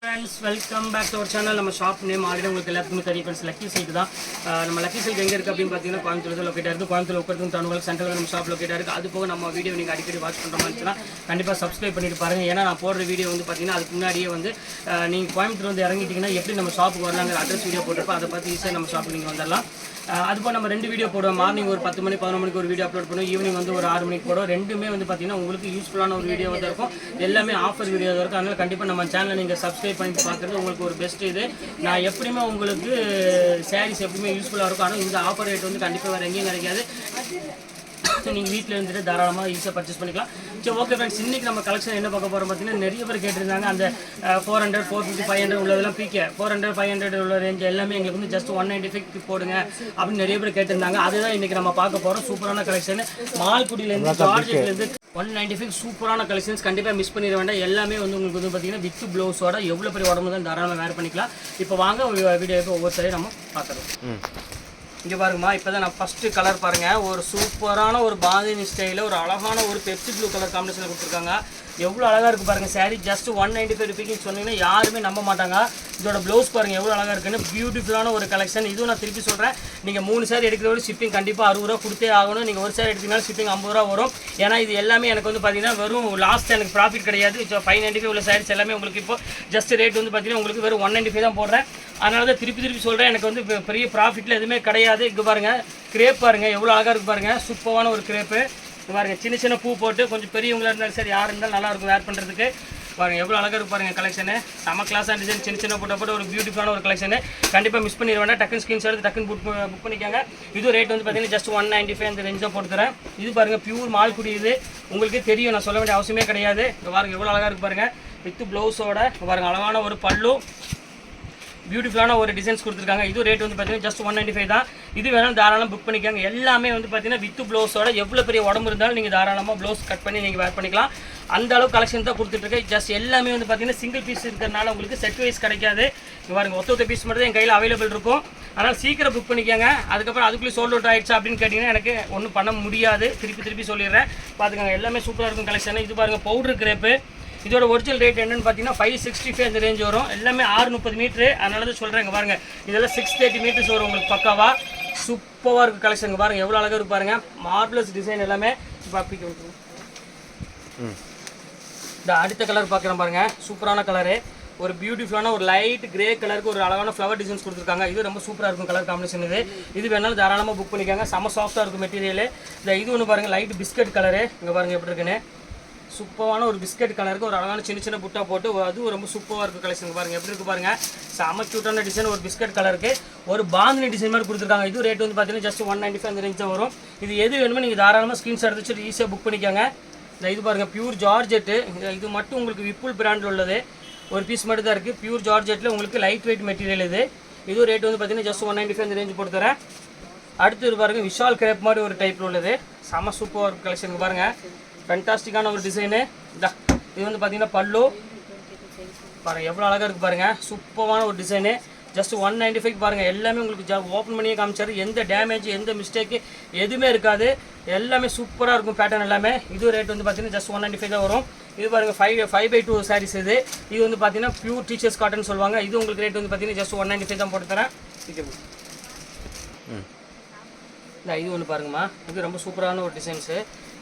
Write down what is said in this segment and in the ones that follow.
Friends, welcome back to our channel. நம்ம shop name already உங்களுக்கு எல்லாத்துக்குமே தெரியும் ஃப்ரெண்ட்ஸ். லக்கி சில்க் தான். நம்ம லக்கி சில்க் எங்கே இருக்குது அப்படின்னு பார்த்தீங்கன்னா கோயம்புத்தூர் லொக்கேட்டாக இருக்குது. கோயம்புத்தூர் உட்காந்து டவுனுக்கு சென்ட்ரல் நம்ம ஷாப் லொக்கேட்டாக இருக்குது. அது போக நம்ம வீடியோ நீங்கள் அடிக்கடி வாட்ச் பண்ணுற மாதிரி இருந்துச்சுன்னா கண்டிப்பாக சப்ஸ்கிரைப் பண்ணிட்டு பாருங்கள். ஏன்னா நான் போடுற வீடியோ வந்து பார்த்தீங்கன்னா அதுக்கு முன்னாடியே வந்து நீங்கள் கோயம்புத்தூர் வந்து இறங்கிட்டீங்கன்னா எப்படி நம்ம ஷாப்புக்கு வரலாங்கிற அட்ரஸ் வீடியோ போட்டிருப்போம். அதை பார்த்து ஈஸியாக நம்ம ஷாப்புக்கு நீங்கள் வந்துடலாம். அதுபோல் நம்ம 2 வீடியோ போடுவோம். மார்னிங் ஒரு 10 மணி 11 மணிக்கு ஒரு வீடியோ அப்லோட் பண்ணுவோம். ஈவினிங் வந்து ஒரு 6 மணிக்கு போடுவோம். ரெண்டுமே வந்து பார்த்தீங்கன்னா உங்களுக்கு யூஸ்ஃபுல்லான ஒரு வீடியோ வந்து இருக்கும். எல்லாமே ஆஃபர் வீடியோ தான் இருக்கும். அதனால் கண்டிப்பாக நம்ம சேனலை நீங்கள் சப்ஸ்கிரைப் பண்ணி பார்க்குறது உங்களுக்கு ஒரு பெஸ்ட் இது. நான் எப்படியுமே உங்களுக்கு சாரீஸ் எப்படியுமே யூஸ்ஃபுல்லாக இருக்கும். ஆனால் இந்த ஆஃபர் ரேட் வந்து கண்டிப்பாக வேறு எங்கேயும் கிடைக்காது. நீங்கள் வீட்டில் இருந்துட்டு தாராளமாக ஈஸியாக பர்ச்சேஸ் பண்ணிக்கலாம். சரி, ஓகே ஃப்ரெண்ட்ஸ், இன்றைக்கி நம்ம கலெக்ஷன் என்ன பார்க்க போகிறோம் பார்த்தீங்கன்னா நிறைய பேர் கேட்டிருந்தாங்க. அந்த 400 450 500 உள்ளதெல்லாம் பிகே 400 500 உள்ள ரேஞ்ச் எல்லாமே எங்களுக்கு வந்து ஜஸ்ட் 195 போடுங்க அப்படின்னு நிறைய பேர் கேட்டிருந்தாங்க. அதுதான் இன்றைக்கி நம்ம பார்க்க போகிறோம். சூப்பரான கலெக்ஷன் மால்குடியிலேருந்து ஜார்ஜெட்லேருந்து 195 சூப்பரான கலெக்ஷன்ஸ். கண்டிப்பாக மிஸ் பண்ணிட வேண்டாம். எல்லாமே வந்து உங்களுக்கு வந்து பார்த்தீங்கன்னா வித் ப்ளவுஸோட எவ்வளோ பெரிய உடம்பு தான் தாராளமாக வேர் பண்ணிக்கலாம். இப்போ வாங்க வீடியோவுக்கு ஒவ்வொரு சைடும் நம்ம பார்த்துருவோம். இங்கே பாருங்கம்மா, இப்போ தான் நான் ஃபஸ்ட்டு கலர் பாருங்கள். ஒரு சூப்பரான ஒரு பாந்தினி ஸ்டைலில் ஒரு அழகான ஒரு பெப்சி ப்ளூ கலர் காம்பினேஷனில் கொடுத்துருக்காங்க. எவ்வளோ அழகாக இருக்குது பாருங்கள். சாரீ ஜஸ்ட் 195 ருபீஸ்ன்னு சொன்னீங்கன்னா யாருமே நம்ப மாட்டாங்க. இதோட ப்ளவுஸ் பாருங்கள் எவ்வளோ அழகாக இருக்குன்னு. பியூட்டிஃபுல்லான ஒரு கலெக்ஷன். இதுவும் நான் திருப்பி சொல்கிறேன், நீங்கள் 3 சாரி எடுக்கிறவரை ஷிப்பிங் கண்டிப்பாக 60 ரூபா கொடுத்தே ஆகணும். நீங்கள் ஒரு சாரி எடுத்தீங்கன்னா ஷிப்பிங் 50 ரூபா வரும். ஏன்னா இது எல்லாமே எனக்கு வந்து பார்த்தீங்கன்னா வெறும் லாஸ்ட் எனக்கு ப்ராஃபிட் கிடையாது. 595 உள்ள சாரீஸ் எல்லாமே உங்களுக்கு இப்போ ஜஸ்ட் ரேட் வந்து பார்த்தீங்கன்னா உங்களுக்கு வெறும் 195 தான் போடுறேன். அதனால தான் திருப்பி சொல்கிறேன், எனக்கு வந்து பெரிய ப்ராஃபிட்டில் எதுவுமே கிடையாது. இங்கே பாருங்கள், கிரேப் பாருங்கள் எவ்வளோ அழகாக இருக்குது பாருங்கள். சூப்பரான ஒரு கிரேப்பு பாருங்கள். சின்ன பூ போட்டு கொஞ்சம் பெரியவங்களாக இருந்தாலும் சரி யார் இருந்தாலும் நல்லாயிருக்கும் வேர் பண்ணுறதுக்கு. பாருங்கள் எவ்வளோ அழகாக இருக்குது பாருங்கள் கலெக்ஷனு. செம கிளாஸாக டிசைன் சின்ன போட்டு ஒரு பியூட்டிஃபுல்லான ஒரு கலெக்ஷனு. கண்டிப்பாக மிஸ் பண்ணிட வேண்டாம். டக்குன்னு ஸ்க்ரீன்ஷாட் எடுத்து டக்குன்னு புக் பண்ணிக்காங்க. இது ரேட் வந்து பார்த்தீங்கன்னா ஜஸ்ட் 195 அந்த ரேஞ்ச் தான் போட்டு தரேன். இது பாருங்கள் பியூர் மால்குடி. இது உங்களுக்கு தெரியும், நான் சொல்ல வேண்டிய அவசியமே கிடையாது. இங்கே பாருங்கள் எவ்வளோ அழகாக இருக்குது பாருங்கள். வித் ப்ளவுஸோட பாருங்கள் அழகான ஒரு பல்லு, பியூட்டிஃபுல்லான ஒரு டிசைன்ஸ் கொடுத்துருக்காங்க. இது ரேட் வந்து பார்த்தீங்கன்னா ஜஸ்ட் 195 தான். இது வேணாலும் தாராளமாக புக் பண்ணிக்காங்க. எல்லாமே வந்து பார்த்தீங்கன்னா வித் ப்ளவுஸோட எவ்வளோ பெரிய உடம்பு இருந்தாலும் நீங்கள் தாராளமாக ப்ளவுஸ் கட் பண்ணி நீங்கள் வேர் பண்ணிக்கலாம். அந்த அளவு கலெக்ஷன் தான் கொடுத்துட்ருக்கேன். ஜஸ்ட் எல்லாமே வந்து பார்த்தீங்கன்னா சிங்கிள் பீஸ் இருக்கிறனால உங்களுக்கு செட் வைஸ் கிடைக்காது. பாருங்கள் ஒத்த பீஸ் மட்டும் தான் என் கையில் அவைலபிள் இருக்கும். அதனால் சீக்கிரம் புக் பண்ணிக்கோங்க. அதுக்கப்புறம் அதுக்குள்ளே சோல்ட் அவுட் ஆகிடுச்சா அப்படின்னு கேட்டிங்கன்னா எனக்கு ஒன்றும் பண்ண முடியாது. திருப்பி சொல்லிடுறேன். பார்த்துக்கோங்க, எல்லாமே சூப்பராக இருக்கும் கலெக்ஷன். இது பாருங்கள் பவுடர் கிரேப்பு. இதோட ஒரிஜினல் ரேட் என்னென்னு பார்த்தீங்கன்னா 565 அந்த ரேஞ்ச் வரும். எல்லாமே 630 மீட்ரு. அதனால தான் சொல்கிறேங்க பாருங்கள். இதெல்லாம் 630 மீட்டர்ஸ் வரும் உங்களுக்கு பக்காவாக. சூப்பராக இருக்குது கலெக்ஷன். பாருங்கள் எவ்வளோ அழகாக இருக்கு பாருங்கள். மார்பிளஸ் டிசைன் எல்லாமே. இந்த அடுத்த கலர் பார்க்குறேன் பாருங்கள். சூப்பரான கலரு. ஒரு பியூட்டிஃபுல்லான ஒரு லைட் கிரே கலருக்கு ஒரு அழகான ஃப்ளவர் டிசைன்ஸ் கொடுத்துருக்காங்க. இது ரொம்ப சூப்பராக இருக்கும் கலர் காம்பினேஷன். இது வேணாலும் தாராளமாக புக் பண்ணிக்காங்க. செம்ம சாஃப்டாக இருக்கும் மெட்டீரியல். இது ஒன்று பாருங்கள், லைட் பிஸ்கட் கலரு. இங்கே பாருங்கள் எப்படி இருக்குன்னு. சூப்பரான ஒரு பிஸ்கட் கலருக்கு ஒரு அழகான சின்ன புட்டா போட்டு அதுவும் ரொம்ப சூப்பராக இருக்குது கலெக்ஷன். பாருங்கள் எப்படி இருக்குது பாருங்கள். செம்ம க்யூட்டான டிசைன். ஒரு பிஸ்கட் கலருக்கு ஒரு பாந்தினி டிசைன் மாதிரி கொடுத்துருக்காங்க. இது ரேட் வந்து பார்த்தீங்கன்னா ஜஸ்ட் 195 அந்த ரேஞ்ச் தான் வரும். இது எது வேணுமோ நீங்கள் தாராளமாக ஸ்க்ரீன்ஷாட் எடுத்து ஈஸியாக புக் பண்ணிக்காங்க. இது பாருங்கள் பியூர் ஜார்ஜெட்டு. இது மட்டும் உங்களுக்கு விப்புல் பிராண்டில் உள்ளது. ஒரு பீஸ் மட்டும் தான் இருக்குது. பியூர் ஜார்ஜெட்டில் உங்களுக்கு லைட் வெயிட் மெட்டீரியல். இது ரேட் வந்து பார்த்தீங்கன்னா ஜஸ்ட் 195 அந்த ரேஞ்ச் போட்டு தரேன். அடுத்து பாருங்கள் விஷால் கிரேப் மாதிரி ஒரு டைப்பில் உள்ளது. செம்ம சூப்பராக இருக்குது கலெக்ஷன். பாருங்கள் ஃபேண்டாஸ்டிக்கான ஒரு டிசைனு. இது வந்து பார்த்தீங்கன்னா பல்லு பாருங்கள் எவ்வளோ அழகாக இருக்குது பாருங்கள். சூப்பரான ஒரு டிசைனு. ஜஸ்ட் 195 பாருங்கள். எல்லாமே உங்களுக்கு ஓப்பன் பண்ணியே காமிச்சாரு. எந்த டேமேஜ் எந்த மிஸ்டேக்கு எதுவுமே இருக்காது. எல்லாமே சூப்பராக இருக்கும் பேட்டர்ன் எல்லாமே. இது ரேட் வந்து பார்த்தீங்கன்னா ஜஸ்ட் 195 தான் வரும். இது பாருங்கள் 5/2 சாரீஸ். இது வந்து பார்த்தீங்கன்னா பியூர் டீச்சர்ஸ் காட்டன் சொல்லுவாங்க. இது உங்களுக்கு ரேட் வந்து பார்த்தீங்கன்னா ஜஸ்ட் 195 தான் போட்டு தரேன். இது ஒன்று பாருங்கம்மா. இது ரொம்ப சூப்பரான ஒரு டிசைன்ஸு.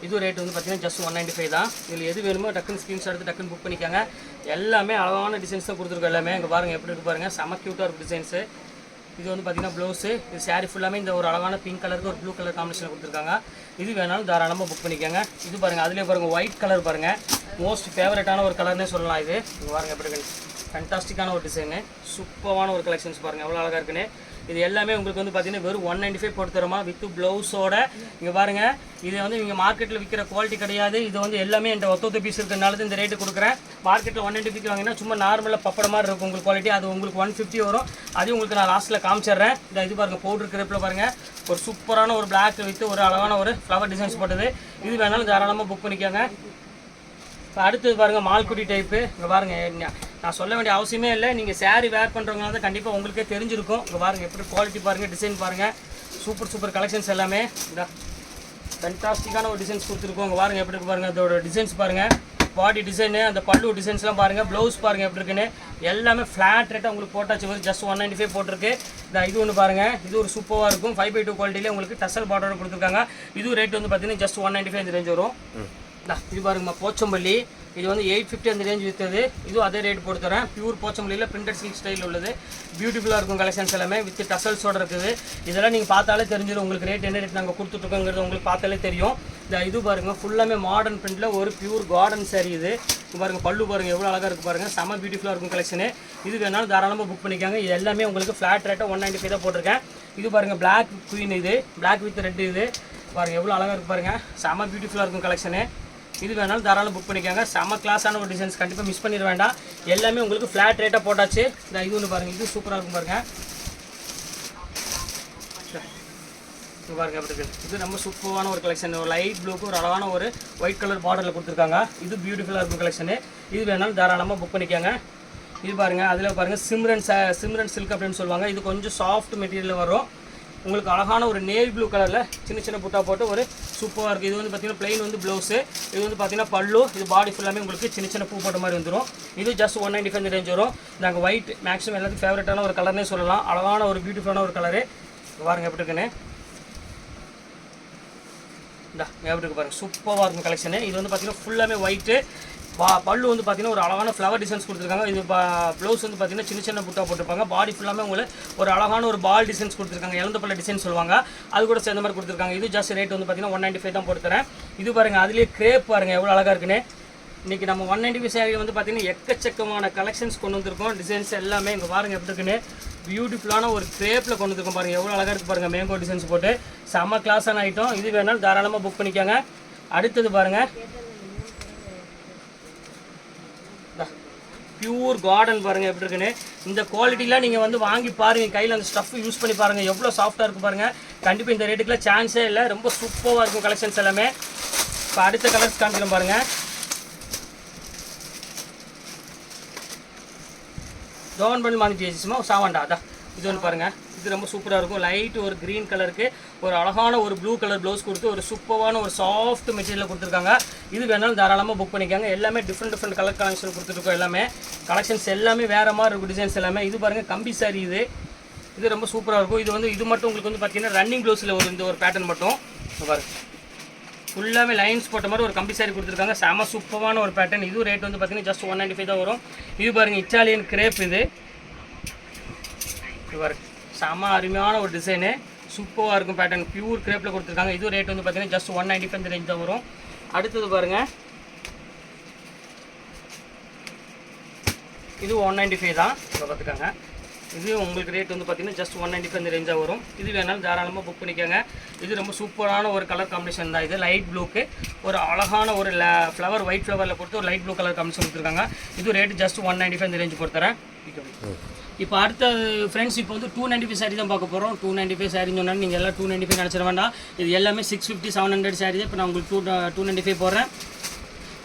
இது ரேட் வந்து பார்த்தீங்கன்னா ஜஸ்ட் 195 தான். இதில் எது வேணுமோ டக்குன்னு ஸ்க்ரீன்ஷாட் எடுத்து டக்குன்னு புக் பண்ணிக்காங்க. எல்லாமே அழகான டிசைன்ஸ் தான் கொடுத்துருக்கோம். எல்லாமே இங்கே பாருங்கள் எப்படி இருக்குது பாருங்கள். செம்ம க்யூட்டாக இருக்கும் டிசைன்ஸு. இது வந்து பார்த்தீங்கன்னா ப்ளவுஸு. இது சாரீ ஃபுல்லாமே இந்த ஒரு அழகான பிங்க் கலருக்கு ஒரு ப்ளூ கலர் காம்பினேஷனில் கொடுத்துருக்காங்க. இது வேணாலும் தாராளமாக புக் பண்ணிக்கோங்க. இது பாருங்கள், அதிலே பாருங்கள் ஒயிட் கலர் பாருங்கள். மோஸ்ட் ஃபேவரட்டான ஒரு கலர்னே சொல்லலாம். இது இங்கே பாருங்கள் எப்படி இருக்குன்னு. ஃபேண்டாஸ்டிக்கான ஒரு டிசைனு. சூப்பரான ஒரு கலெக்ஷன்ஸ் பாருங்கள் எவ்வளோ அழகாக இருக்குன்னு. இது எல்லாமே உங்களுக்கு வந்து பார்த்தீங்கன்னா வெறும் 195 போட்டு தரோமா வித் ப்ளவுஸோட. இங்கே பாருங்கள், இது வந்து நீங்கள் மார்க்கெட்டில் விற்கிற குவாலிட்டி கிடையாது. இது வந்து எல்லாமே என்கிட்ட ஒத்த பீஸ் இருக்கிறனால இந்த ரேட்டு கொடுக்குறேன். மார்க்கெட்டில் 195 வாங்கினா சும்மா நார்மலாக பப்பட மாதிரி இருக்கும் உங்களுக்கு குவாலிட்டி. அது உங்களுக்கு 150 வரும். அதையும் உங்களுக்கு நான் லாஸ்ட்டில் காமிச்சிடுறேன். இது பாருங்கள் பவுடர் கிரேப்பில் பாருங்கள் ஒரு சூப்பரான ஒரு பிளாக் வித் ஒரு அழகான ஒரு ஃப்ளவர் டிசைன்ஸ் போட்டது. இது வேணாலும் தாராளமாக புக் பண்ணிக்கோங்க. இப்போ அடுத்தது பாருங்கள் மால்குடி டைப்பு. இங்கே பாருங்கள், நான் சொல்ல வேண்டிய அவசியமே இல்லை. நீங்கள் சாரீ வேர் பண்ணுறவங்களால தான் கண்டிப்பாக உங்களுக்கே தெரிஞ்சிருக்கும். இங்கே பாருங்கள் எப்படி குவாலிட்டி பாருங்கள், டிசைன் பாருங்கள். சூப்பர் கலெக்ஷன்ஸ் எல்லாமே. ஃபேண்டாஸ்டிக்கான ஒரு டிசைன்ஸ் கொடுத்துருக்கோம். இங்கே பாருங்கள் எப்படி இருக்கு பாருங்கள். அதோட டிசைன்ஸ் பாருங்கள். பாடி டிசைனு அந்த பல்லு டிசைன்ஸ்லாம் பாருங்கள், ப்ளவுஸ் பாருங்கள் எப்படி இருக்குன்னு. எல்லாமே ஃப்ளாட் ரேட்டாக உங்களுக்கு போட்டாச்சு வரும். ஜஸ்ட் 195 போட்டிருக்கு. இது ஒன்று பாருங்கள், இது ஒரு சூப்பராக இருக்கும். 5/2 குவாலிட்டியிலே உங்களுக்கு டசல் பார்டரோட கொடுத்துருக்காங்க. இது ரேட் வந்து பார்த்தீங்கன்னா ஜஸ்ட் 195 இந்த ரேஞ்ச் வரும். இது பாருங்கம்மா போச்சம்பள்ளி, இது வந்து 850 அந்த ரேஞ்ச் விற்றது. இதுவும் அதே ரேட் போட்டு தரேன். பியூர் போச்சம்பள்ளியில் பிரிண்டட் சில்க் ஸ்டைலில் உள்ளது. பியூட்டிஃபுல்லாக இருக்கும் கலெக்ஷன்ஸ் எல்லாமே வித் டசல்ஸோடு இருக்குது. இதெல்லாம் நீங்கள் பார்த்தாலே தெரிஞ்சிடும் உங்களுக்கு ரேட் என்ன ரேட் நாங்கள் கொடுத்துட்ருக்கோங்கிறது உங்களுக்கு பார்த்தாலே தெரியும். இது பாருங்கள் ஃபுல்லாமே மாடர்ன் பிரிண்டில் ஒரு பியூர் கார்டன் சாரீ. இது பாருங்கள் பல்லு பாருங்கள் எவ்வளோ அழகாக இருக்குது பாருங்கள். செம்ம பியூட்டிஃபுல்லாக இருக்கும் கலெக்ஷனு. இது வேணாலும் தாராளமாக புக் பண்ணிக்காங்க. இது எல்லாமே உங்களுக்கு ஃப்ளாட் ரேட்டாக 195 தான் போட்டிருக்கேன். இது பாருங்கள் பிளாக் குயின், இது பிளாக் வித் ரெட். இது பாருங்கள் எவ்வளோ அழகாக இருக்குது பாருங்கள். செம்ம பியூட்டிஃபுல்லாக இருக்கும் கலெக்ஷனு. இது வேணாலும் தாராளம் புக் பண்ணிக்காங்க. செம்ம கிளாஸான ஒரு டிசைன்ஸ், கண்டிப்பாக மிஸ் பண்ணிட வேண்டாம். எல்லாமே உங்களுக்கு ஃப்ளாட் ரேட்டாக போட்டாச்சு. இது ஒன்று பாருங்கள், இது சூப்பராக இருக்கும் பாருங்கள். இது பாருங்கள் எப்படி இருக்குது. இது ரொம்ப சூப்பரான ஒரு கலெக்ஷன். ஒரு லைட் ப்ளூக்கு ஒரு அழகான ஒரு ஒயிட் கலர் பார்டரில் கொடுத்துருக்காங்க. இது பியூட்டிஃபுல்லாக இருக்கும் கலெக்ஷனு. இது வேணாலும் தாராளமாக புக் பண்ணிக்காங்க. இது பாருங்கள், அதில் பாருங்கள் சிம்ரன் சில்க் அப்படின்னு சொல்லுவாங்க. இது கொஞ்சம் சாஃப்ட் மெட்டீரியலில் வரும். உங்களுக்கு அழகான ஒரு நேவி ப்ளூ கலரில் சின்ன சின்ன புட்டா போட்டு ஒரு சூப்பராக இருக்குது. இது வந்து பார்த்தீங்கன்னா பிளைன் வந்து ப்ளவுஸு. இது வந்து பார்த்தீங்கன்னா பல்லு. இது பாடி ஃபுல்லாமே உங்களுக்கு சின்ன சின்ன பூ போட்ட மாதிரி வந்துடும். இது ஜஸ்ட் 195 ரேஞ்ச் வரும். நாங்கள் ஒயிட் மேக்ஸிமம் எல்லாத்துக்கும் ஃபேவரட்டான ஒரு கலர்னே சொல்லலாம். அழகான ஒரு பியூட்டிஃபுல்லான ஒரு கலரு. பாருங்கள் எப்படி இருக்குன்னு. எப்படி இருக்கு பாருங்கள், சூப்பராக இருக்கும் கலெக்ஷனு. இது வந்து பார்த்தீங்கன்னா ஃபுல்லாமே ஒயிட்டு. பல்லு வந்து பார்த்தீங்கன்னா ஒரு அழகான ஃப்ளவர் டிசைன்ஸ் கொடுத்துருக்காங்க. இது ப்ளவுஸ் வந்து பார்த்தீங்கன்னா சின்ன சின்ன புட்டா போட்டிருப்பாங்க. பாடி ஃபுல்லாமே உங்களுக்கு ஒரு அழகான ஒரு பால் டிசைன்ஸ் கொடுத்துருக்காங்க. இழந்த பல்ல டிசைன் சொல்லுவாங்க, அது கூட சேர்ந்த மாதிரி கொடுத்துருக்காங்க. இது ஜஸ்ட் ரேட் வந்து பார்த்தீங்கன்னா 195 தான் போட்டு தரேன். இது பாருங்கள், அதுலேயே கிரேப் பாருங்கள் எவ்வளோ அழகாக இருக்குன்னு. இன்றைக்கி நம்ம 195 சாரீ வந்து பார்த்தீங்கன்னா எக்கச்சக்கமான கலெக்ஷன்ஸ் கொண்டு வந்திருக்கோம். டிசைன்ஸ் எல்லாமே இங்கே பாருங்கள் எப்படி இருக்குன்னு. பியூட்டிஃபுல்லான ஒரு கிரேப்பில் கொண்டு வந்திருக்கோம் பாருங்கள், எவ்வளோ அழகாக இருக்குது பாருங்கள். மேங்கோ டிசைன்ஸ் போட்டு செம்ம கிளாஸான ஐட்டம். இது வேணாலும் தாராளமாக புக் பண்ணிக்காங்க. அடுத்தது பாருங்கள், பியூர் கார்டன் பாருங்கள் எப்படி இருக்குன்னு. இந்த குவாலிட்டிலாம் நீங்கள் வந்து வாங்கி பாருங்கள், கையில் அந்த ஸ்டஃப் யூஸ் பண்ணி பாருங்கள் எவ்வளோ சாஃப்ட்டாக இருக்குது பாருங்கள். கண்டிப்பாக இந்த ரேட்டுக்குலாம் சான்ஸே இல்லை. ரொம்ப சூப்பராக இருக்கும் கலெக்ஷன்ஸ் எல்லாமே. இப்போ அடுத்த கலர்ஸ் காமிக்கிறோம் பாருங்கள். டோன் பண்ணி மாற்றிச்சுமா சாவாண்டா. அதான் இது ஒன்று பாருங்கள், இது ரொம்ப சூப்பராக இருக்கும். லைட் ஒரு க்ரீன் கலருக்கு ஒரு அழகான ஒரு ப்ளூ கலர் ப்ளவுஸ் கொடுத்து ஒரு சூப்பரான ஒரு சாஃப்ட் மெட்டீரியலில் கொடுத்துருக்காங்க. இது வேணாலும் தாராளமாக புக் பண்ணிக்காங்க. எல்லாமே டிஃப்ரெண்ட் கலர் கலெக்ஷன் கொடுத்துருக்கோம். எல்லாமே கலெக்ஷன்ஸ் எல்லாமே வேறு மாதிரி இருக்கும் டிசைன்ஸ் எல்லாமே. இது பாருங்கள் கம்பி சாரி. இது ரொம்ப சூப்பராக இருக்கும். இது மட்டும் உங்களுக்கு வந்து பார்த்தீங்கன்னா ரன்னிங் ப்ளவுஸில் இந்த ஒரு பேட்டர்ன் மட்டும் பாருங்கள் ஃபுல்லாமே லைன்ஸ் போட்ட மாதிரி ஒரு கம்பி சாரி கொடுத்துருக்காங்க. செம சூப்பரான ஒரு பேட்டர்ன். இது ரேட் வந்து பார்த்தீங்கன்னா ஜஸ்ட் 195 தான் வரும். இது பாருங்கள் இட்டாலியன் கிரேப். இது பாருங்க செம அருமையான ஒரு டிசைனு, சூப்பராக இருக்கும் பேட்டர்ன். பியூர் கிரேப்பில் கொடுத்துருக்காங்க. இது ரேட் வந்து பார்த்தீங்கன்னா ஜஸ்ட் 195 ரேஞ்ச் தான் வரும். அடுத்தது பாருங்கள், இது 195 தான். இப்போ பார்த்துக்காங்க, இது உங்களுக்கு ரேட் வந்து பார்த்தீங்கன்னா ஜஸ்ட் 195 ரேஞ்சாக வரும். இது வேணாலும் தாராளமாக புக் பண்ணிக்கோங்க. இது ரொம்ப சூப்பரான ஒரு கலர் காம்பினேஷன் தான். இது லைட் ப்ளூக்கு ஒரு அழகான ஒரு ஃப்ளவர் ஒயிட் ஃப்ளவரில் கொடுத்து ஒரு லைட் ப்ளூ கலர் காம்பினேஷன் கொடுத்துருக்காங்க. இது ரேட்டு ஜஸ்ட் 195 ரேஞ்சு கொடுத்துறேன். இப்போ அடுத்த ஃப்ரெண்ட்ஸ் இப்போ வந்து 295 சாரீ தான் பார்க்க போகிறோம். 295 சாரின்னு சொன்னால் நீங்கள் எல்லாம் 295 நினச்சிட வேண்டாம். இது எல்லாமே 650 700 சாரீ தான். இப்போ நான் உங்களுக்கு 295 போடுறேன்.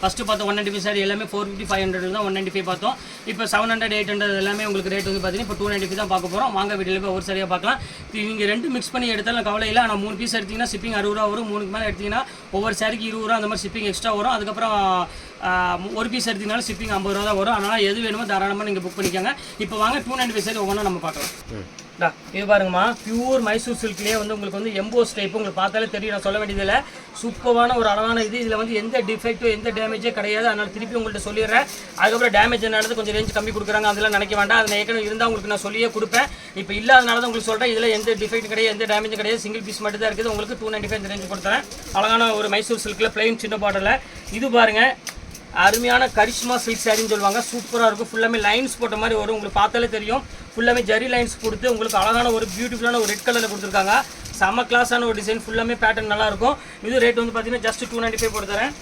ஃபஸ்ட்டு பார்த்தோம் 195 சாரி எல்லாமே 450 500 தான் 195 பார்த்தோம். இப்போ 700 800 எல்லாமே உங்களுக்கு ரேட் வந்து பார்த்தீங்கன்னா இப்போ 295 தான் பார்க்க போகிறோம். வாங்க வீடியோவில் போய் ஒரு சரியாக பார்க்கலாம். நீங்கள் ரெண்டு மிக்ஸ் பண்ணி எடுத்தாலும் கவலை இல்லை. ஆனால் 3 பீஸ் எடுத்திங்கன்னா ஷிப்பிங் 60 ரூபா வரும். 3க்கு மேலே எடுத்திங்கன்னா ஒவ்வொரு சாரிக்கு 20 ரூபா அந்த மாதிரி ஷிப்பிங் எக்ஸ்ட்ரா வரும். அதுக்கப்புறம் ஒரு பீஸ் எடுத்திங்கனாலும் ஷிப்பிங் 50 ரூபா தான் வரும். அதனால் எது வேணுமோ தாராளமாக நீங்கள் புக் பண்ணிக்கோங்க. இப்போ வாங்க 295 சாரி ஒவ்வொன்றா நம்ம பார்க்கலாம். இது பாருங்கம்மா, பியூர் மைசூர் சில்க்லேயே வந்து உங்களுக்கு வந்து எம்போஸ் டைப் உங்களுக்கு பார்த்தாலே தெரியும், நான் சொல்ல வேண்டியதில்லை. சூப்பரான ஒரு அழகான இது. இதில் வந்து எந்த டிஃபெக்ட்டும் எந்த டேமேஜே கிடையாது. அதனால் திருப்பி உங்கள்கிட்ட சொல்லிடுறேன். அதுக்கப்புறம் டேமேஜ் என்னது கொஞ்சம் ரேஞ்ச் கம்மி கொடுக்குறாங்க, அதெல்லாம் நினைக்க வேண்டாம். அதில் ஏற்கனவே இருந்தால் உங்களுக்கு நான் சொல்லியே கொடுப்பேன். இப்போ இல்லாதனால தான் உங்களுக்கு சொல்கிறேன். இதில் எந்த டிஃபெக்ட் கிடையாது, எந்த டேமேஜும் கிடையாது. சிங்கிள் பீஸ் மட்டும் தான் இருக்குது. உங்களுக்கு 295 ரேஞ்ச் கொடுத்துறேன். அழகான ஒரு மைசூர் சில்கில் பிளைன் சின்ன பாட்டில். இது பாருங்கள், அருமையான கரிஷ்மா சில்க் சாரின்னு சொல்லுவாங்க. சூப்பராக இருக்கும். ஃபுல்லாமே லைன்ஸ் போட்ட மாதிரி வரும். உங்களுக்கு பார்த்தாலே தெரியும். ஃபுல்லாமே ஜரி லைன்ஸ் கொடுத்து உங்களுக்கு அழகான ஒரு பியூட்டிஃபுல்லான ஒரு ரெட் கலரில் கொடுத்துருக்காங்க. செம்ம கிளாஸான ஒரு டிசைன். ஃபுல்லாமே பேட்டர்ன் நல்லாயிருக்கும். இது ரேட் வந்து பார்த்தீங்கன்னா ஜஸ்ட் 295 போட்டு தரேன்.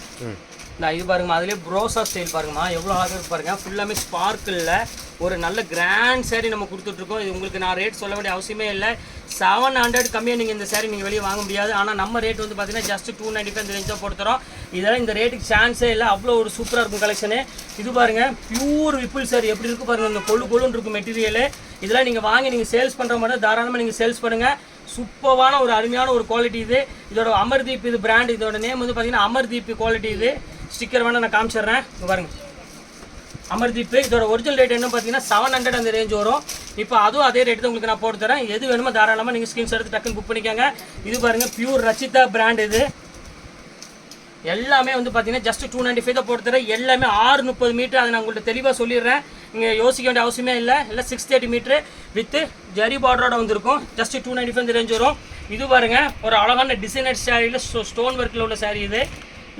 நான் இது பாருங்கம்மா, அதிலே ப்ரோசா ஸ்டைல் பாருங்கம்மா எவ்வளோ அழகாக இருக்கு பாருங்கள். ஃபுல்லாமே ஸ்பார்க்கிளில் ஒரு நல்ல கிராண்ட் சாரீ நம்ம கொடுத்துட்ருக்கோம். இது உங்களுக்கு நான் ரேட் சொல்ல வேண்டிய அவசியமே இல்லை. 700 கம்மியாக நீங்கள் இந்த சாரீ நீங்கள் வெளியே வாங்க முடியாது. ஆனால் நம்ம ரேட் வந்து பார்த்தீங்கன்னா ஜஸ்ட் 295 ரேஞ்ச் தான் போட்டு தரோம். இதெல்லாம் இந்த ரேட்டுக்கு சான்ஸே இல்லை. அவ்வளோ ஒரு சூப்பராக இருக்கும் கலெக்ஷனு. இது பாருங்கள், பியூர் விப்புல் சாரி எப்படி இருக்குது பாருங்கள். இந்த கொழுன்னு இருக்கும் மெட்டீரியலு. இதெல்லாம் நீங்கள் வாங்கி நீங்கள் சேல்ஸ் பண்ணுற மாதிரி தாராளமாக நீங்கள் சேல்ஸ் பண்ணுங்கள். சூப்பரான ஒரு அருமையான ஒரு குவாலிட்டி இது. இதோட அமர்தீப் இது பிராண்ட், இதோட நேம் வந்து பார்த்தீங்கன்னா அமர்தீப் குவாலிட்டி இது. ஸ்டிக்கர் வேணால் நான் காமிச்சிடுறேன், பாருங்கள் அமர்தீப். இதோட ஒரிஜினல் ரேட் என்ன பார்த்தீங்கன்னா 700 அந்த ரேஞ்ச் வரும். இப்போ அதுவும் அதே ரேட்டு தான் உங்களுக்கு நான் போட்டு தரேன். எது வேணுமோ தாராளமாக நீங்கள் ஸ்கிரீன்ஷாட் எடுத்து டக்குன்னு புக் பண்ணிக்கோங்க. இது பாருங்கள் பியூர் ரச்சிதா பிராண்ட் இது. எல்லாமே வந்து பார்த்தீங்கன்னா ஜஸ்ட் 295 தான் போட்டு தரேன். எல்லாமே 630 மீட்டர், அதை நான் உங்கள்கிட்ட தெளிவாக சொல்லிடுறேன். நீங்கள் யோசிக்க வேண்டிய அவசியமே இல்லை. 630 மீட்ரு வித் ஜரி பார்டரோட வந்திருக்கும். ஜஸ்ட் 295 இந்த ரேஞ்ச் வரும். இது பாருங்கள் ஒரு அழகான டிசைனர் சாரியில் ஸ்டோன் ஒர்க்கில் உள்ள சாரீ இது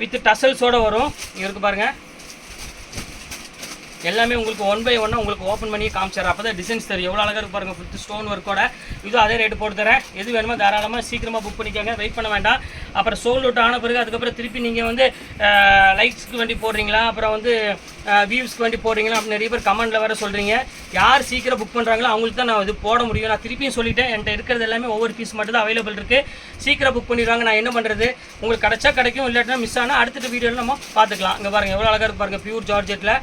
வித் டசல்ஸோடு வரும். இருக்கு பாருங்கள், எல்லாமே உங்களுக்கு 1 by 1 உங்களுக்கு ஓப்பன் பண்ணி காமிச்சிடறேன். அப்போ தான் டிசைன்ஸ் தெரியும் எவ்வளோ அழகாக இருக்கு பாருங்கள். வித் ஸ்டோன் ஒர்க்கோட இது அதே ரேட்டு போட்டு தரேன். எது வேணுமோ தாராளமாக சீக்கிரமாக புக் பண்ணிக்கோங்க, வெயிட் பண்ண வேண்டாம். அப்புறம் சோல்ட் அவுட் ஆன பிறகு அதுக்கப்புறம் திருப்பி நீங்கள் வந்து லைக்ஸ்க்கு வேண்டி போடுறீங்களா, அப்புறம் வந்து வியூஸ்க்கு வேண்டி போடுறீங்களா அப்படின்னு நிறைய பேர் கமெண்ட்டில் வேறு சொல்கிறீங்க. யார் சீக்கிரம் புக் பண்ணுறாங்களோ அவங்களுக்கு தான் நான் இது போட முடியும். நான் திருப்பியும் சொல்லிட்டேன், என்கிட்ட இருக்கிறது எல்லாமே ஒவ்வொரு பீஸ் மட்டும் தான் அவைலபிள் இருக்குது. சீக்கிரம் புக் பண்ணிடுவாங்க. நான் என்ன பண்ணுறது, உங்களுக்கு கிடச்சா கிடைக்கும், இல்லாட்டினா மிஸ் ஆனால் அடுத்த வீடியோவில் நம்ம பார்த்துக்கலாம். இங்கே பாருங்கள் எவ்வளோ அழகாக இருக்கு பாருங்கள், பியூர் ஜார்ஜெட்டில்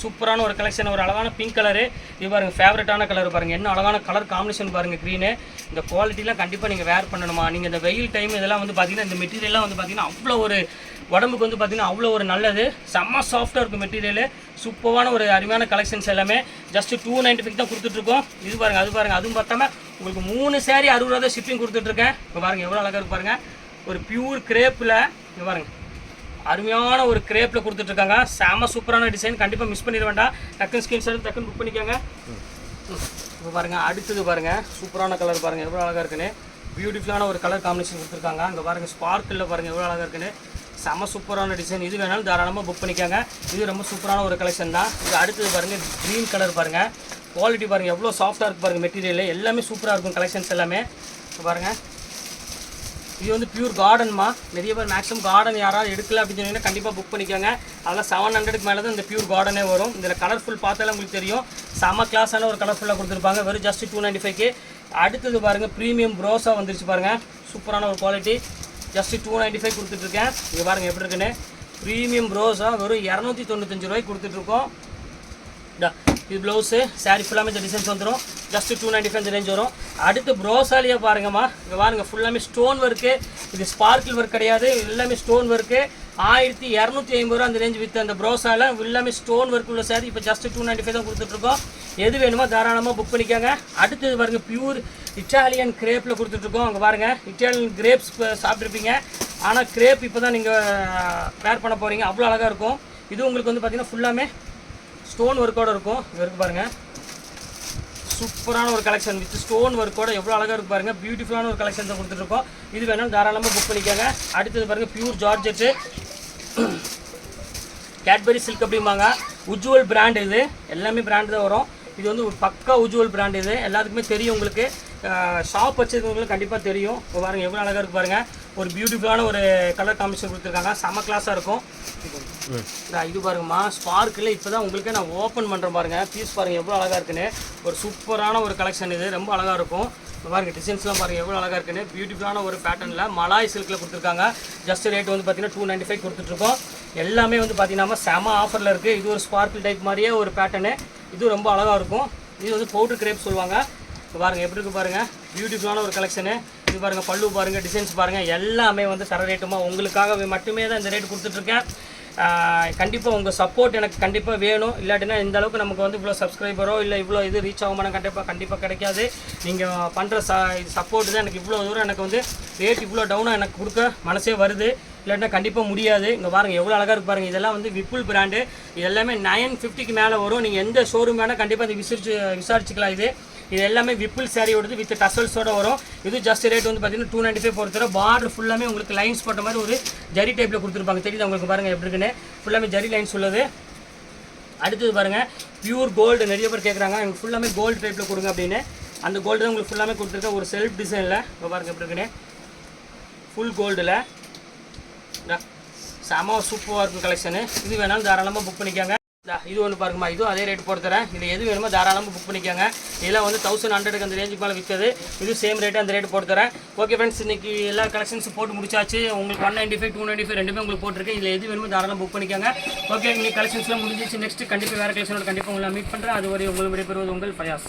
சூப்பரான ஒரு கலெக்ஷன். ஒரு அழகான பிங்க் கலரு, இது பாருங்கள் ஃபேவரட்டான கலர் பாருங்கள், என்ன அழகான கலர் காம்பினேஷன் பாருங்கள் க்ரீனு. இந்த குவாலிட்டிலாம் கண்டிப்பாக நீங்கள் வேர் பண்ணணுமா. நீங்கள் இந்த வெயில் டைம் இதெல்லாம் வந்து பார்த்தீங்கன்னா இந்த மெட்டீரியல்லாம் வந்து பார்த்தீங்கன்னா அவ்வளோ ஒரு உடம்புக்கு வந்து பார்த்தீங்கன்னா அவ்வளோ ஒரு நல்லது. செம்ம சாஃப்டாக இருக்கும் மெட்டீரியல். சூப்பரான ஒரு அருமையான கலெக்ஷன்ஸ் எல்லாமே ஜஸ்ட் 295 தான் கொடுத்துட்ருக்கோம். இது பாருங்கள் அது பாருங்கள், அதுவும் பார்த்தாம உங்களுக்கு 3 சாரீ 60 ரூபா ஷிப்பிங் கொடுத்துட்ருக்கேன். இப்போ பாருங்கள் எவ்வளோ அழகாக இருக்கு பாருங்கள், ஒரு பியூர் கிரேப்பில் இங்கே பாருங்கள் அருமையான ஒரு கிரேப்பில் கொடுத்துட்ருக்காங்க. செம சூப்பரான டிசைன், கண்டிப்பாக மிஸ் பண்ணிட வேண்டாம். டக்குன்னு ஸ்கிரீன்ஷாட் டக்குன்னு புக் பண்ணிக்கோங்க. இப்போ பாருங்கள் அடுத்தது பாருங்கள் சூப்பரான கலர் பாருங்கள் எவ்வளோ அழகாக இருக்குன்னு. பியூட்டிஃபுல்லான ஒரு கலர் காம்பினேஷன் கொடுத்துருக்காங்க. அங்கே பாருங்கள் ஸ்பார்க்கில் பாருங்கள் எவ்வளோ அழகாக இருக்குன்னு. செம சூப்பரான டிசைன். இது வேணாலும் தாராளமாக புக் பண்ணிக்கோங்க. இது ரொம்ப சூப்பரான ஒரு கலெக்ஷன் தான். இது அடுத்தது பாருங்கள் க்ரீன் கலர் பாருங்கள், குவாலிட்டி பாருங்கள் எவ்வளோ சாஃப்டாக இருக்குது பாருங்கள். மெட்டீரியல் எல்லாமே சூப்பராக இருக்கும் கலெக்ஷன்ஸ் எல்லாமே. பாருங்கள் இது வந்து பியூர் கார்டன்மா. நிறைய பேர் மேக்ஸிமம் கார்டன் யாராவது எடுக்கல அப்படின்னு சொன்னீங்கன்னா கண்டிப்பாக புக் பண்ணிக்கோங்க. அதெல்லாம் 700க்கு மேலே தான் இந்த பியூர் கார்டனே வரும். இதில் கலர்ஃபுல் பார்த்தாலே உங்களுக்கு தெரியும், செம கிளாஸான ஒரு கலர்ஃபுல்லாக கொடுத்துருப்பாங்க. வெறும் ஜஸ்ட் 295க்கு. அடுத்தது பாருங்கள் ப்ரீமியம் ப்ரோஸாக வந்துருச்சு பாருங்கள், சூப்பரான ஒரு குவாலிட்டி. ஜஸ்ட் 295 கொடுத்துட்ருக்கேன். இங்கே பாருங்கள் எப்படி இருக்குன்னு. ப்ரீமியம் ப்ரோஸாக வெறும் 295 ரூபாய்க்கு கொடுத்துட்ருக்கோம். இது ப்ளவுஸு சாரீ ஃபுல்லாமே இந்த டிசைன்ஸ் வந்துடும். ஜஸ்ட் 295 ரேஞ்ச் வரும். அடுத்து ப்ரோஸாலியாக பாருங்கம்மா, இங்கே பாருங்கள் ஃபுல்லாமே ஸ்டோன் ஒர்க்கு. இது ஸ்பார்க்கிள் ஒர்க் கிடையாது, எல்லாமே ஸ்டோன் ஒர்க்கு. 1250 ரூபா அந்த ரேஞ்ச் வித் அந்த ப்ரோஸால் எல்லாமே ஸ்டோன் ஒர்க் உள்ள சாரீ இப்போ ஜஸ்ட் 295 தான் கொடுத்துட்ருக்கோம். எது வேணுமோ தாராளமாக புக் பண்ணிக்கோங்க. அடுத்தது பாருங்கள் பியூர் இட்டாலியன் கிரேப்பில் கொடுத்துட்ருக்கோம். அங்கே பாருங்கள் இட்டாலியன் கிரேப்ஸ் சாப்பிட்ருப்பீங்க, ஆனால் கிரேப் இப்போ தான் நீங்கள் வேர் பண்ண போகிறீங்க, அவ்வளோ அழகாக இருக்கும். இது உங்களுக்கு வந்து பார்த்திங்கன்னா ஃபுல்லாமே ஸ்டோன் ஒர்க்கோடு இருக்கும். இங்கே இருக்குது பாருங்கள் சூப்பரான ஒரு கலெக்ஷன் வித் ஸ்டோன் ஒர்க்கோட எவ்வளோ அழகாக இருக்குது பாருங்கள். பியூட்டிஃபுல்லான ஒரு கலெக்ஷன் தான் கொடுத்துட்ருக்கோம். இது வேணாலும் தாராளமாக புக் பண்ணிக்கோங்க. அடுத்தது பாருங்கள் பியூர் ஜார்ஜெட்டு கேட்பரி சில்க் அப்படிம்பாங்க. உஜ்வல் பிராண்ட், இது எல்லாமே பிராண்டு தான் வரும். இது வந்து ஒரு பக்கா உஜ்வல் பிராண்ட். இது எல்லாத்துக்குமே தெரியும், உங்களுக்கு ஷாப் வச்சுருக்கவங்களுக்கு கண்டிப்பாக தெரியும். இப்போ பாருங்கள் எவ்வளோ அழகாக இருக்குது பாருங்கள். ஒரு பியூட்டிஃபுல்லான ஒரு கலர் காம்பினேஷன் கொடுத்துருக்காங்க, செம்ம கிளாஸாக இருக்கும். இது பாருங்கம்மா ஸ்பார்க்கில் இப்போ தான் உங்களுக்கே நான் ஓப்பன் பண்ணுறேன் பாருங்கள். பீஸ் பாருங்கள் எவ்வளோ அழகாக இருக்குன்னு. ஒரு சூப்பரான ஒரு கலெக்ஷன், இது ரொம்ப அழகாக இருக்கும். பாருங்கள் டிசைன்ஸ்லாம் பாருங்கள் எவ்வளோ அழகாக இருக்குன்னு. பியூட்டிஃபுல்லான ஒரு பேட்டர்னில் மலாய் சில்கில் கொடுத்துருக்காங்க. ஜஸ்ட் ரேட் வந்து பார்த்தீங்கன்னா 295 கொடுத்துட்ருக்கோம். எல்லாமே வந்து பார்த்தீங்கன்னா செம ஆஃபரில் இருக்குது. இது ஒரு ஸ்பார்க்கிள் டைப் மாதிரியே ஒரு பேட்டர்னு. இது ரொம்ப அழகாக இருக்கும். இது வந்து பவுடர் கிரேப் சொல்லுவாங்க. பாருங்கள் எப்படி இருக்குது பாருங்கள், பியூட்டிஃபுல்லான ஒரு கலெக்ஷனு. இது பாருங்கள் பல்லு பாருங்கள், டிசைன்ஸ் பாருங்கள், எல்லாமே வந்து தர ரேட்டுமா. உங்களுக்காக மட்டுமே தான் இந்த ரேட் கொடுத்துட்ருக்கேன். கண்டிப்பாக உங்கள் சப்போர்ட் எனக்கு கண்டிப்பாக வேணும். இல்லாட்டினா இந்த அளவுக்கு நமக்கு வந்து இவ்வளோ சப்ஸ்கிரைபரோ இல்லை இவ்வளோ இது ரீச் ஆகுமான கண்டிப்பாக கிடைக்காது. நீங்கள் பண்ணுற சப்போர்ட் தான் எனக்கு இவ்வளோ தூரம் எனக்கு வந்து ரேட் இவ்வளோ டவுனாக எனக்கு கொடுக்க மனசே வருது. இல்லாட்டினா கண்டிப்பாக முடியாது. இங்கே பாருங்கள் எவ்வளோ அழகாக இருக்கு பாருங்கள். இதெல்லாம் வந்து விப்புல் பிராண்டு. இது எல்லாமே 950க்கு மேலே வரும். நீங்கள் எந்த ஷோரூம் வேணால் கண்டிப்பாக அதை விசாரிச்சுக்கலாம். இது எல்லாமே விப்புல் சாரியோடது வித் டசல்ஸோடு வரும். இது ஜஸ்ட் ரேட் வந்து பார்த்தீங்கன்னா 295 பொறுத்தவரை. பார்டர் ஃபுல்லாமே உங்களுக்கு லைன்ஸ் போட்ட மாதிரி ஒரு ஜரி டைப்பில் கொடுத்துருப்பாங்க. தெரியுது உங்களுக்கு பாருங்கள் எப்படி இருக்குன்னு. ஃபுல்லாமே ஜரி லைன்ஸ் உள்ளது. அடுத்தது பாருங்கள் பியூர் கோல்டு. நிறைய பேர் கேட்குறாங்க எனக்கு ஃபுல்லாமே கோல்டு டைப்பில் கொடுங்க அப்படின்னு. அந்த கோல்டு தான் உங்களுக்கு ஃபுல்லாமே கொடுத்துருக்கேன் ஒரு செல்ஃப் டிசைனில். இப்போ பாருங்கள் எப்படி இருக்குன்னு. ஃபுல் கோல்டில் செம சூப்பராக இருக்கும் கலெக்ஷனு. இது வேணாலும் தாராளமாக புக் பண்ணிக்கோங்க. இது ஒன்று பாருங்கம்மா, இதுவும் அதே ரேட் போட்டு தரேன். இது எது வேணுமோ தாராளமாக புக் பண்ணிக்கோங்க. இதெல்லாம் வந்து 1100க்கு அந்த ரேஞ்சுக்கு மேலே விற்கிறது. இது சேம் ரேட்டு அந்த ரேட்டு போட்டு தரேன். ஓகே ஃப்ரெண்ட்ஸ், இன்றைக்கி எல்லா கலெக்ஷன்ஸும் போட்டு முடிச்சாச்சு. உங்களுக்கு 195 295 ரெண்டுமே உங்களுக்கு போட்டிருக்கு. இதில் எது வேணுமோ தாராளமாக புக் பண்ணிக்கோங்க. ஓகே, இன்றைக்கி கலெக்ஷன்ஸ்லாம் முடிஞ்சிச்சு. நெக்ஸ்ட் கண்டிப்பாக வேறு கலெக்ஷனோட கண்டிப்பாக உங்களை மீட் பண்ணுறேன். அது வரை உங்களை விடைபெறுவது உங்கள் ஃபயாஸ்.